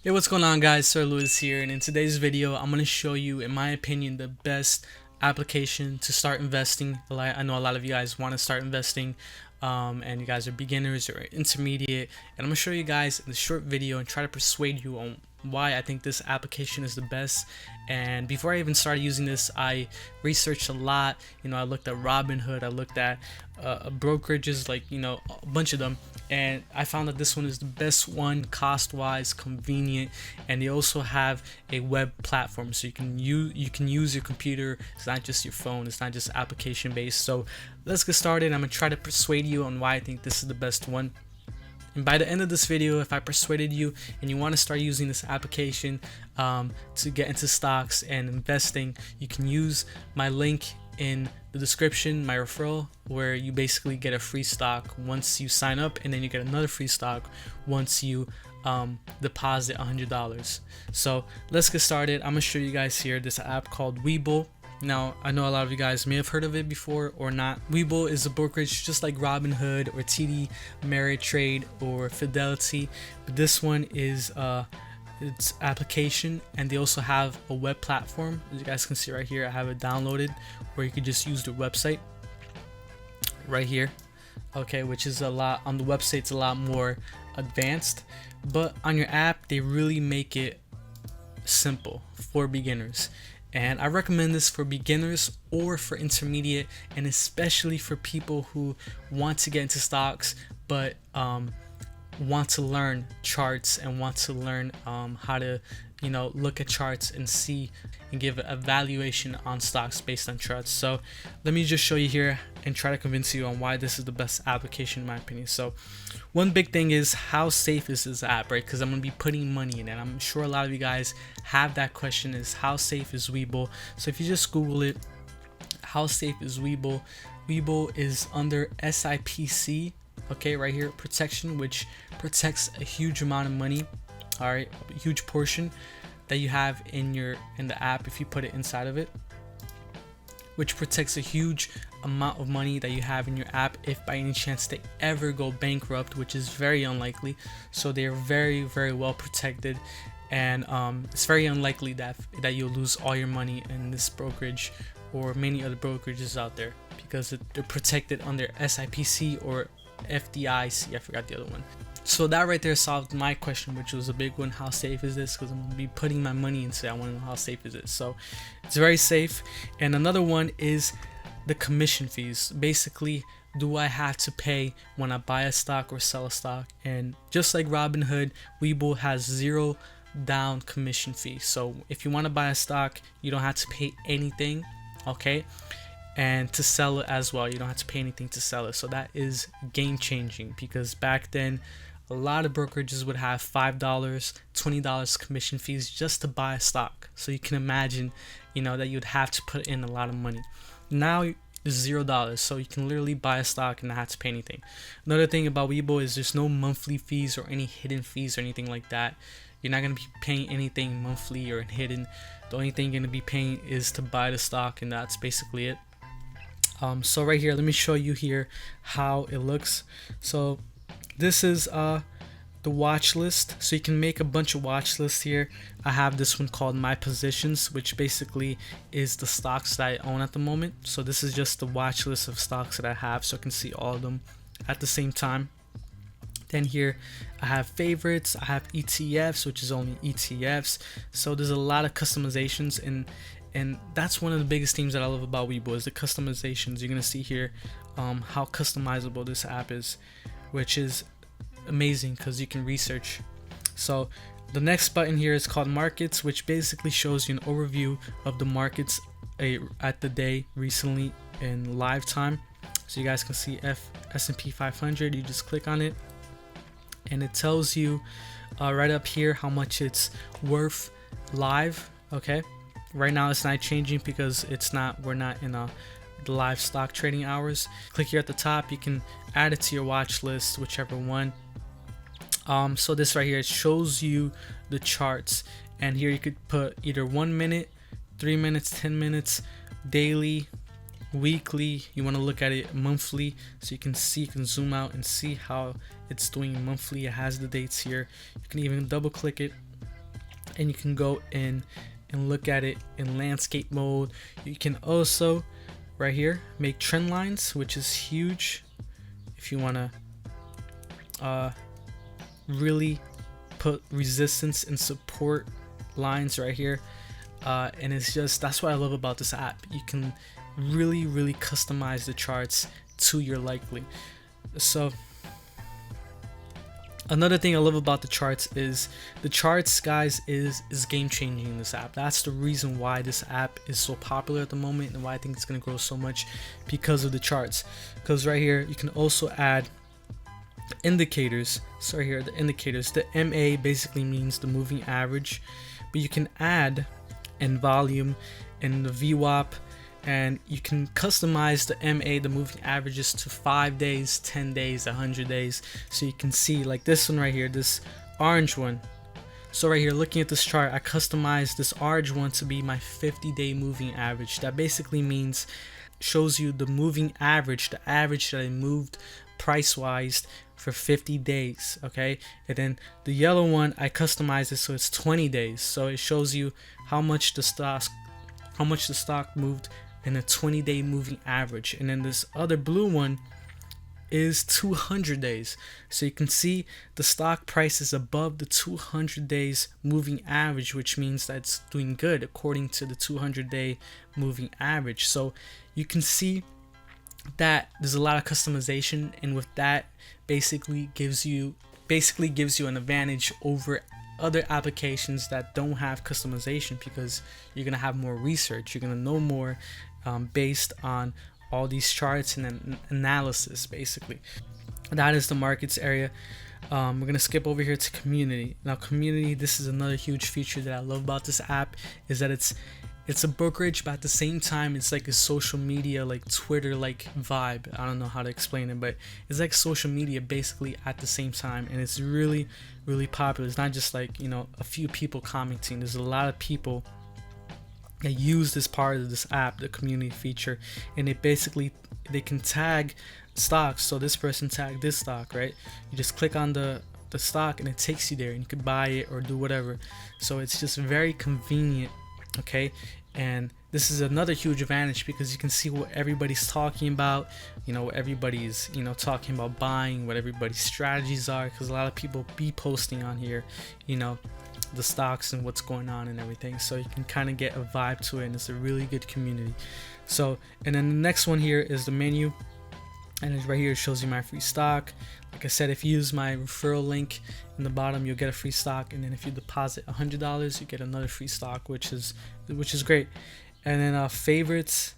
Hey, what's going on, guys? Sir Lewis here, and in today's video I'm going to show you, in my opinion, the best application to start investing. I know a lot of you guys want to start investing, and you guys are beginners or intermediate, and I'm going to show you guys in this short video and try to persuade you on why I think this application is the best. And before I even started using this, I researched a lot. I looked at Robinhood, I looked at brokerages, like a bunch of them, and I found that this one is the best one, cost wise, convenient, and they also have a web platform, so you can use your computer. It's not just your phone, it's not just application based. So let's get started. I'm gonna try to persuade you on why I think this is the best one. And by the end of this video, if I persuaded you and you want to start using this application to get into stocks and investing, you can use my link in the description, my referral, where you basically get a free stock once you sign up, and then you get another free stock once you deposit $100. So let's get started. I'm gonna show you guys here this app called Webull. Now, I know a lot of you guys may have heard of it before or not. Webull is a brokerage just like Robinhood or TD Ameritrade or Fidelity, but this one is its application, and they also have a web platform. As you guys can see right here, I have it downloaded, where you could just use the website right here, okay, which is a lot on the website. It's a lot more advanced, but on your app they really make it simple for beginners. And I recommend this for beginners or for intermediate, and especially for people who want to get into stocks but want to learn charts and want to learn how to look at charts and see and give a valuation on stocks based on charts. So let me just show you here and try to convince you on why this is the best application in my opinion. So one big thing is, how safe is this app, right? Because I'm gonna be putting money in it. I'm sure a lot of you guys have that question, is how safe is Webull? So if you just Google it, how safe is Webull? Webull is under SIPC, okay, right here, protection, which protects a huge amount of money, all right, a huge portion that you have in the app if you put it inside of it, which protects a huge amount of money that you have in your app if by any chance they ever go bankrupt, which is very unlikely. So they're very, very well protected, and it's very unlikely that you'll lose all your money in this brokerage or many other brokerages out there, because they're protected under SIPC or FDIC. I forgot the other one. So that right there solved my question, which was a big one: how safe is this? Because I'm gonna be putting my money into it. I want to know how safe is it. So it's very safe. And another one is the commission fees. Basically, do I have to pay when I buy a stock or sell a stock? And just like Robinhood, Webull has zero down commission fee. So if you want to buy a stock, you don't have to pay anything, okay? And to sell it as well, you don't have to pay anything to sell it. So that is game changing, because back then a lot of brokerages would have $5, $20 commission fees just to buy a stock. So you can imagine, that you'd have to put in a lot of money. Now it's $0, so you can literally buy a stock and not have to pay anything. Another thing about Webull is there's no monthly fees or any hidden fees or anything like that. You're not going to be paying anything monthly or hidden. The only thing you're going to be paying is to buy the stock, and that's basically it. So right here, let me show you here how it looks. So this is the watch list. So you can make a bunch of watch lists here. I have this one called My Positions, which basically is the stocks that I own at the moment. So this is just the watch list of stocks that I have, so I can see all of them at the same time. Then here I have favorites, I have ETFs, which is only ETFs. So there's a lot of customizations, and that's one of the biggest themes that I love about Webull, is the customizations. You're gonna see here how customizable this app is, which is amazing because you can research. So the next button here is called Markets, which basically shows you an overview of the markets at the day recently in live time. So you guys can see S&P 500. You just click on it, and it tells you right up here how much it's worth live. Okay, right now it's not changing because we're not in the live stock trading hours. Click here at the top, you can add it to your watch list, whichever one. So this right here, it shows you the charts, and here you could put either 1 minute, 3 minutes, 10 minutes, daily, weekly. You want to look at it monthly, so you can zoom out and see how it's doing monthly. It has the dates here. You can even double click it and you can go in and look at it in landscape mode. You can also right here make trend lines, which is huge if you want to really put resistance and support lines right here. And it's just, that's what I love about this app. You can really customize the charts to your liking. So another thing I love about the charts is the charts, guys, is game changing in this app. That's the reason why this app is so popular at the moment, and why I think it's going to grow so much, because of the charts. Because right here you can also add indicators. So right here, the indicators, the MA basically means the moving average, but you can add and volume and the VWAP, and you can customize the MA, the moving averages, to 5 days, 10 days, 100 days. So you can see like this one right here, this orange one. So right here, looking at this chart, I customized this orange one to be my 50-day moving average. That basically means, shows you the moving average, the average that I moved price wise for 50 days. Okay, and then the yellow one, I customized it so it's 20 days, so it shows you how much the stock moved in a 20-day moving average. And then this other blue one is 200 days, so you can see the stock price is above the 200 days moving average, which means that it's doing good according to the 200-day moving average. So you can see that there's a lot of customization, and with that basically gives you an advantage over other applications that don't have customization, because you're gonna have more research, you're gonna know more based on all these charts and analysis. Basically, that is the markets area. We're gonna skip over here to community. Now community, this is another huge feature that I love about this app, is that it's a brokerage, but at the same time it's like a social media, like Twitter like vibe. I don't know how to explain it, but it's like social media basically at the same time, and it's really popular. It's not just like, you know, a few people commenting. There's a lot of people that use this part of this app, the community feature, and they can tag stocks. So this person tagged this stock, right? You just click on the stock and it takes you there, and you could buy it or do whatever. So it's just very convenient. Okay, and this is another huge advantage, because you can see what everybody's talking about, you know, what everybody's, you know, talking about buying, what everybody's strategies are, because a lot of people be posting on here, you know, the stocks and what's going on and everything. So you can kind of get a vibe to it, and it's a really good community. So, and then the next one here is the menu, and it's right here, it shows you my free stock. Like I said, if you use my referral link in the bottom, you'll get a free stock, and then if you deposit $100, you get another free stock, which is great. And then favorites,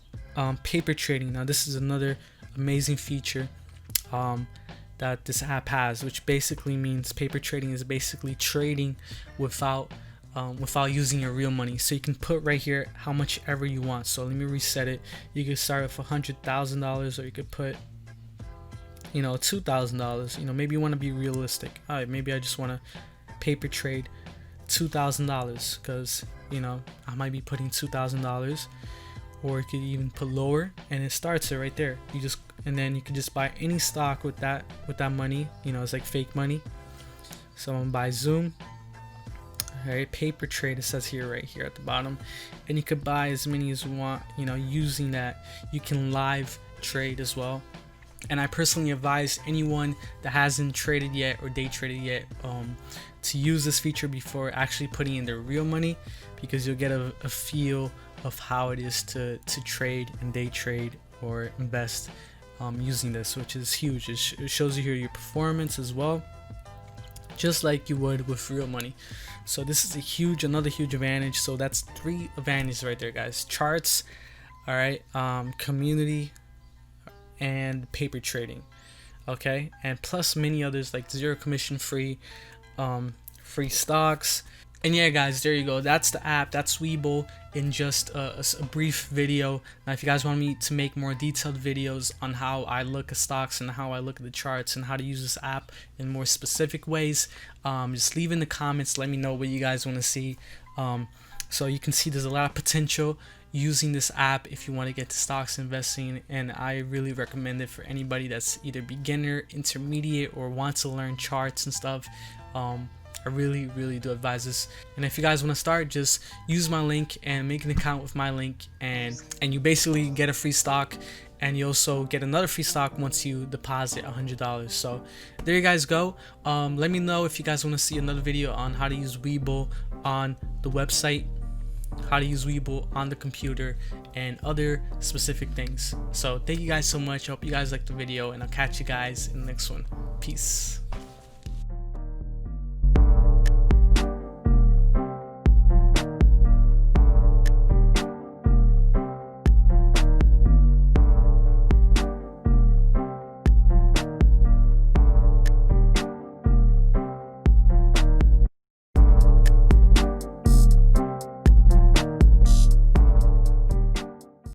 paper trading. Now this is another amazing feature that this app has, which basically means paper trading is basically trading without using your real money. So you can put right here how much ever you want. So let me reset it. You could start with $100,000, or you could put, you know, $2,000. You know, maybe you want to be realistic. All right, maybe I just want to paper trade $2,000, because, you know, I might be putting $2,000, or you could even put lower, and it starts it right there. And then you can just buy any stock with that money. You know, it's like fake money. So I'm gonna buy Zoom. All right, paper trade, it says here, right here at the bottom, and you could buy as many as you want. You know, using that, you can live trade as well. And I personally advise anyone that hasn't traded yet or day traded yet to use this feature before actually putting in their real money, because you'll get a feel of how it is to trade and day trade or invest using this, which is huge. It shows you here your performance as well, just like you would with real money. So this is another huge advantage. So that's 3 advantages right there, guys. Charts, all right, community, and paper trading. Okay, and plus many others like 0 commission free stocks. And yeah, guys, there you go. That's the app. That's Webull in just a brief video. Now, if you guys want me to make more detailed videos on how I look at stocks and how I look at the charts and how to use this app in more specific ways, just leave in the comments. Let me know what you guys want to see. So you can see there's a lot of potential using this app if you want to get to stocks investing, and I really recommend it for anybody that's either beginner, intermediate, or wants to learn charts and stuff. I I really do advise this. And if you guys want to start, just use my link and make an account with my link, and you basically get a free stock, and you also get another free stock once you deposit $100. So there you guys go. Let me know if you guys want to see another video on how to use Webull on the website, how to use Webull on the computer, and other specific things. So thank you guys so much. I hope you guys liked the video, and I'll catch you guys in the next one. Peace.